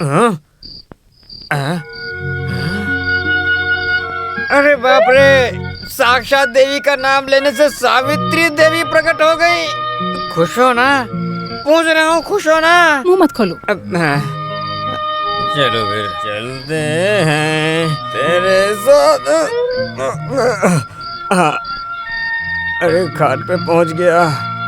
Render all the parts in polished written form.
अरे बाप रे, साक्षात देवी का नाम लेने से सावित्री देवी प्रकट हो गई। खुश हो ना? पूछ रहा हूँ, खुश हो ना? मुंह मत खोलो। चलो फिर चलते हैं तेरे साथ। अरे घाट पे पहुंच गया।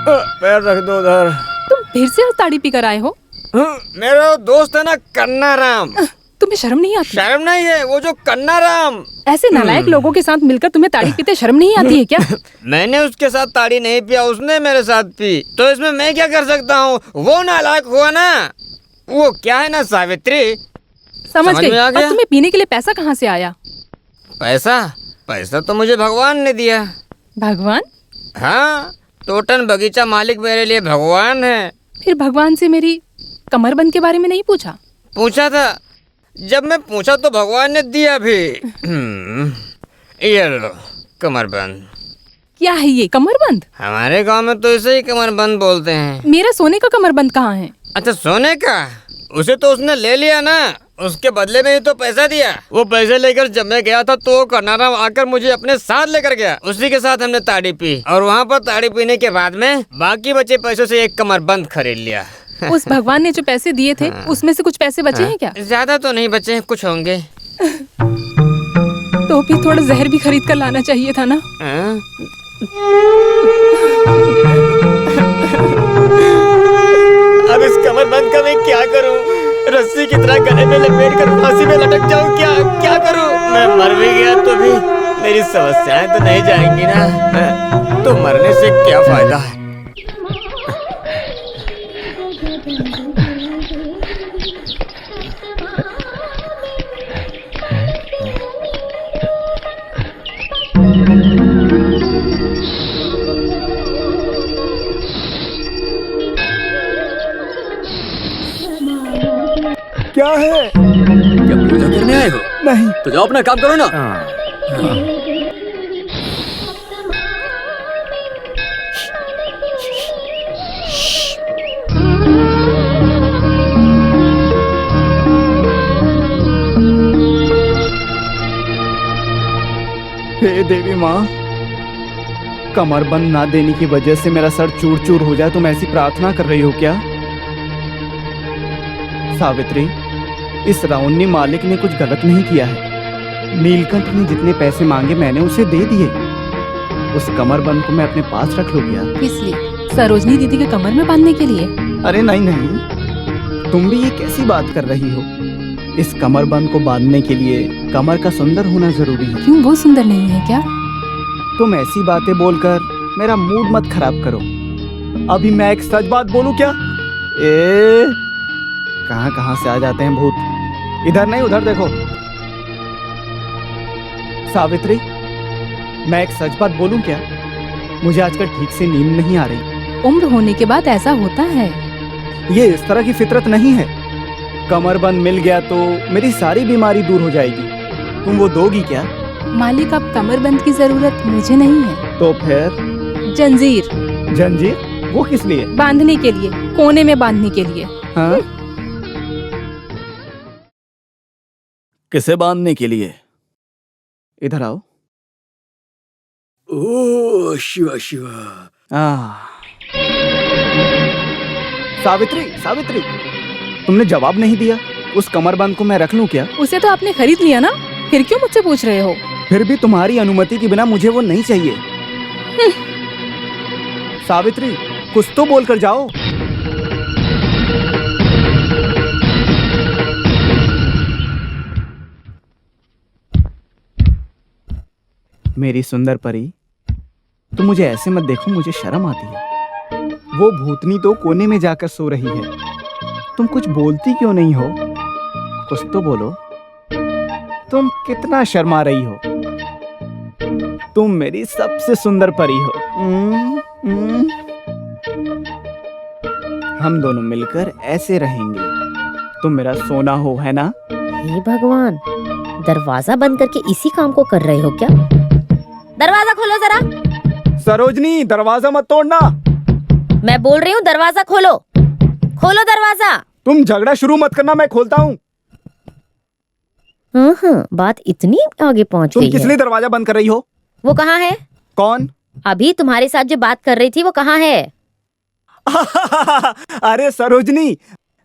पैर रख दो उधर। तुम फिर से ताड़ी पी कर आए हो? मेरा दोस्त है ना कन्ना राम। तुम्हें शर्म नहीं आती? शर्म नहीं है, वो जो कन्ना राम। ऐसे नालायक लोगों के साथ मिलकर तुम्हें ताड़ी पीते शर्म नहीं आती है क्या? मैंने उसके साथ ताड़ी नहीं पिया, उसने मेरे साथ पी, तो इसमें मैं क्या कर सकता हूँ? वो नालायक हुआ ना। वो क्या है ना सावित्री। समझ गई। अब तुम्हें पीने के लिए पैसा कहाँ से आया? पैसा तो मुझे भगवान ने दिया। भगवान? हाँ, तोटन बगीचा मालिक मेरे लिए भगवान है। फिर भगवान से मेरी कमरबंद के बारे में नहीं पूछा? पूछा था। जब मैं पूछा तो भगवान ने दिया भी। ये लो कमरबंद। क्या है ये कमरबंद? हमारे गांव में तो इसे ही कमरबंद बोलते हैं। मेरा सोने का कमरबंद कहाँ है? अच्छा, सोने का? उसे तो उसने ले लिया ना, उसके बदले में ही तो पैसा दिया। वो पैसे लेकर जब मैं गया था तो कन्नाराम आकर मुझे अपने साथ लेकर गया। उसी के साथ हमने ताड़ी पी और वहाँ पर ताड़ी पीने के बाद में बाकी बचे पैसों से एक कमरबंद खरीद लिया। उस भगवान ने जो पैसे दिए थे उसमें से कुछ पैसे बचे हैं क्या? ज्यादा तो नहीं बचे, कुछ होंगे। तो फिर थोड़ा जहर भी खरीद कर लाना चाहिए था ना। अब इस कमरबंद का मैं क्या करूं? रस्सी की तरह गले में लपेट कर फांसी में लटक जाऊं? क्या करूं? मैं मर भी गया तो भी मेरी समस्याएं तो नहीं जाएंगी ना। तो मरने से क्या फायदा है? क्या है? क्या पूजा करने आए हो? नहीं। तो जाओ अपना काम करो ना। हे देवी माँ, कमरबंद ना देने की वजह से मेरा सर चूर चूर हो जाए, तुम ऐसी प्रार्थना कर रही हो क्या? सावित्री, इस राउन्नी मालिक ने कुछ गलत नहीं किया है। नीलकंठ ने जितने पैसे मांगे मैंने उसे दे दिए। उस कमरबंद को मैं अपने पास रख लूं क्या? किस लिए? सरोजनी दीदी के कमर में बांधने के लिए? अरे नहीं नहीं, तुम भी ये कैसी बात कर रही हो? इस कमरबंद को बांधने के लिए कमर का सुंदर होना जरूरी है। क्यों, वो सुंदर नहीं है क्या? तुम ऐसी बातें बोलकर मेरा मूड मत खराब करो। अभी मैं एक सच बात बोलूं क्या? कहाँ कहाँ से आ जाते हैं भूत। इधर नहीं उधर देखो। सावित्री, मैं एक सच बात बोलूं क्या? मुझे आजकल ठीक से नींद नहीं आ रही। उम्र होने के बाद ऐसा होता है। ये इस तरह की फितरत नहीं है। कमरबंद मिल गया तो मेरी सारी बीमारी दूर हो जाएगी। तुम वो दोगी क्या? मालिक, अब कमरबंद की जरूरत मुझे नहीं है। तो फिर? जंजीर। जंजीर? वो किस लिए? बांधने के लिए, कोने में बांधने के लिए। हाँ? किसे बांधने के लिए? इधर आओ। ओह शिवा शिवा। सावित्री, सावित्री, तुमने जवाब नहीं दिया। उस कमरबंद को मैं रख लूं क्या? उसे तो आपने खरीद लिया ना, फिर क्यों मुझसे पूछ रहे हो? फिर भी तुम्हारी अनुमति के बिना मुझे वो नहीं चाहिए। सावित्री, कुछ तो बोलकर जाओ। मेरी सुंदर परी, तुम मुझे ऐसे मत देखो, मुझे शर्म आती है। वो भूतनी तो कोने में जाकर सो रही है। तुम कुछ बोलती क्यों नहीं हो? कुछ तो बोलो। तुम कितना शर्मा रही हो। तुम मेरी सबसे सुंदर परी हो। हम दोनों मिलकर ऐसे रहेंगे। तुम मेरा सोना हो, है ना? हे भगवान, दरवाजा बंद करके इसी काम को कर रहे हो क्या? दरवाजा खोलो जरा। सरोजनी, दरवाजा मत तोड़ना। मैं बोल रही हूँ दरवाजा खोलो। खोलो दरवाजा। तुम झगड़ा शुरू मत करना, मैं खोलता हूँ। हाँ, बात इतनी आगे पहुंच तुम गई किस है। लिए दरवाजा बंद कर रही हो? वो कहाँ है? कौन? अभी तुम्हारे साथ जो बात कर रही थी वो कहाँ है? अरे सरोजनी,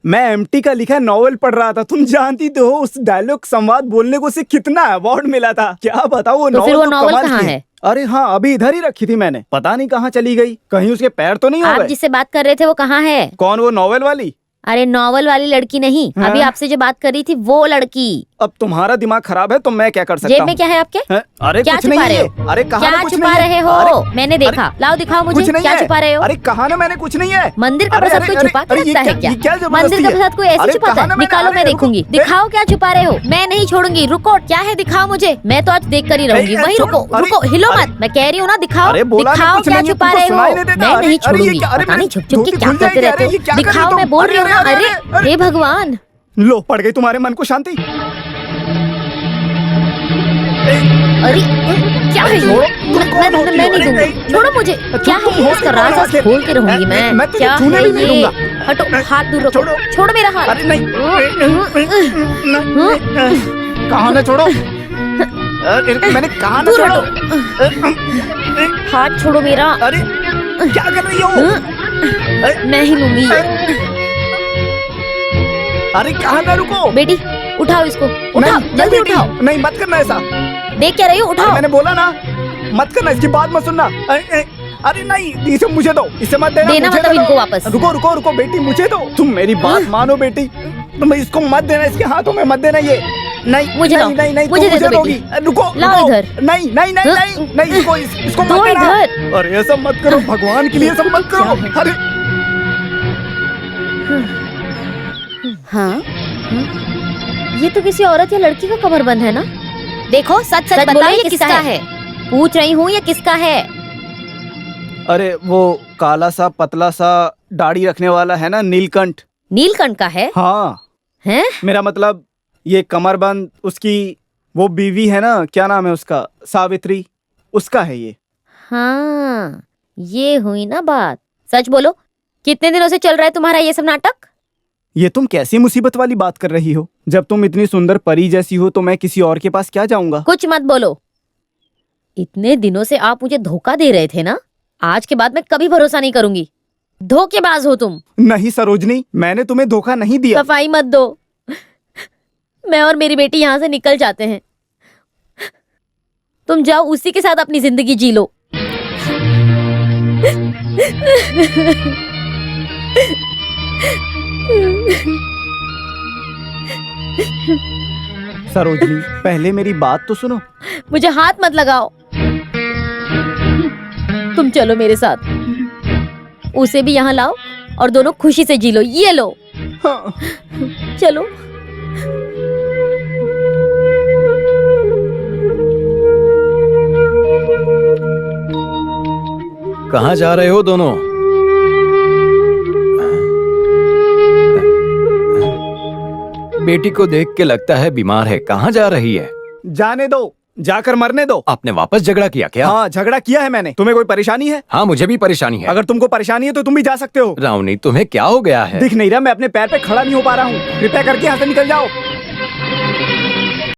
मैं एमटी का लिखा नॉवेल पढ़ रहा था। तुम जानती तो हो उस डायलॉग संवाद बोलने को उसे कितना अवार्ड मिला था। क्या बताओ वो तो फिर वो नॉवेल नॉवेल कमाल कहाँ की है? अरे हाँ, अभी इधर ही रखी थी मैंने, पता नहीं कहाँ चली गई। कहीं उसके पैर तो नहीं हो आप गए? जिससे बात कर रहे थे वो कहाँ है? कौन, वो नॉवेल वाली? अरे नॉवेल वाली लड़की नहीं, हाँ? अभी आपसे जो बात कर रही थी वो लड़की। अब तुम्हारा दिमाग खराब है तो मैं क्या कर सकता जेब हूँ? में क्या है आपके? हैं? अरे क्या कुछ छुपा नहीं रहे है। हो? अरे कहा क्या ना कुछ छुपा नहीं है। रहे हो? अरे, मैंने देखा। लाओ दिखाओ मुझे, कुछ नहीं क्या है। छुपा रहे हो? अरे कहा ना मैंने कुछ नहीं है। मंदिर का अरे, प्रसाद अरे, कोई अरे, छुपा के अरे, ये रखता है क्या- ये क्या क्या? जबरदस्ती मंदिर का है? प्रसाद कोई ऐसे अरे, छुपाता कहा है? ना मैंने, निकालो, अरे, मैं रुको। देखूंगी। दिखाओ क्या छुपा रहे हो। मैं नहीं छोड़ूंगी। रुको, क्या है दिखाओ मुझे। मैं तो आज देख कर ही रहूंगी। अरे, वही छोड़ो। रुको, अरे, रुको, हिलो अरे, मत। मैं कह रही हूँ ना, दिखाओ। अरे, बोला ना दिखाओ कुछ क्या नहीं है, छुपा तुमको रहे सुनाई हो। नहीं देता। मैं अरे, नहीं अरे, ये छोड़ूंगी। क्या- अरे, पता नहीं छुप छुप के धोती क्या खुल करते जाएगी। रहते अरे, ये हो। क्या कर रहे दिखाओ, हो मैं तुम? बोल रही हूँ ना। अरे, अरे, अरे अरे, हे भगवान। लो, पड़ गई तुम्हारे मन को शांति। अरे क्या है ये? मैं होती मैं हो? नहीं अरे, दूंगी। छोड़ो मुझे। क्या है तुम ये? होती इसका कौन राज हो आज आखिर? खोल के रहूंगी मैं। मैं तुझे क्या छूने है भी नहीं ये? दूंगा। हटो, हाथ दूर रखो। छोड़ो। छोड़ो मेरा हाथ। अरे नहीं, कहा ना छोड़ो। अरे, मैंने कहा ना दूर छोड़ो। हाथ छोड़ो मेरा। अरे क्या कर रही हो? मैं ही लूंगी ये। अरे कहा ना, रुको। बेटी उठाओ इसको। उठाओ, नहीं, जल्दी बेटी, उठाओ। नहीं, मत करना ऐसा। देख क्या रही हो? अरे उठाओ। मैंने बोला ना, मत करना, इसकी बात मत सुनना। अरे नहीं, इसे मुझे दो, इसे मत देना। देना मुझे मतलब दो। इनको वापस। रुको रुको रुको बेटी, मुझे दो। तुम मेरी बात मानो बेटी, तुम इसको मत देना, इसके हाथों में मत देना ये। नहीं मुझे नहीं लाओ। नहीं नहीं, मुझे तुम दे दो दोगी। रुको लाओ रुको। इधर। नहीं नहीं नहीं नहीं नहीं, इसको दो मत देना। इधर। अरे ऐसा मत करो, भगवान के लिए सब मत करो। अरे हाँ, ये तो किसी औरत या लड़की का कमरबंद है ना? देखो, सच सच बताओ ये किसका है? पूछ रही हूँ, ये किसका है? अरे वो काला सा पतला सा दाढ़ी रखने वाला है ना, नीलकंठ। नीलकंठ का है? हाँ, हैं? मेरा मतलब ये कमरबंद उसकी वो बीवी है ना, क्या नाम है उसका, सावित्री, उसका है ये। हाँ, ये हुई ना बात। सच बोलो, कितने दिनों से चल रहा है तुम्हारा ये सब नाटक? ये तुम कैसी मुसीबत वाली बात कर रही हो? जब तुम इतनी सुंदर परी जैसी हो तो मैं किसी और के पास क्या जाऊंगा? कुछ मत बोलो। इतने दिनों से आप मुझे धोखा दे रहे थे ना, आज के बाद मैं कभी भरोसा नहीं करूंगी। धोखेबाज हो तुम। नहीं सरोजनी, मैंने तुम्हें धोखा नहीं दिया। सफाई मत दो। मैं और मेरी बेटी यहाँ से निकल जाते हैं। तुम जाओ, उसी के साथ अपनी जिंदगी जी लो। सरोजनी, पहले मेरी बात तो सुनो। मुझे हाथ मत लगाओ। तुम चलो मेरे साथ, उसे भी यहाँ लाओ और दोनों खुशी से जी लो। ये लो, हाँ। चलो। कहाँ जा रहे हो दोनों? बेटी को देख के लगता है बीमार है। कहाँ जा रही है? जाने दो, जाकर मरने दो। आपने वापस झगड़ा किया क्या? हाँ, झगड़ा किया है मैंने। तुम्हें कोई परेशानी है? हाँ, मुझे भी परेशानी है। अगर तुमको परेशानी है तो तुम भी जा सकते हो। रावनी, तुम्हें क्या हो गया है? दिख नहीं रहा, मैं अपने पैर पे खड़ा नहीं हो पा रहा हूँ। कृपया करके यहाँ से निकल जाओ।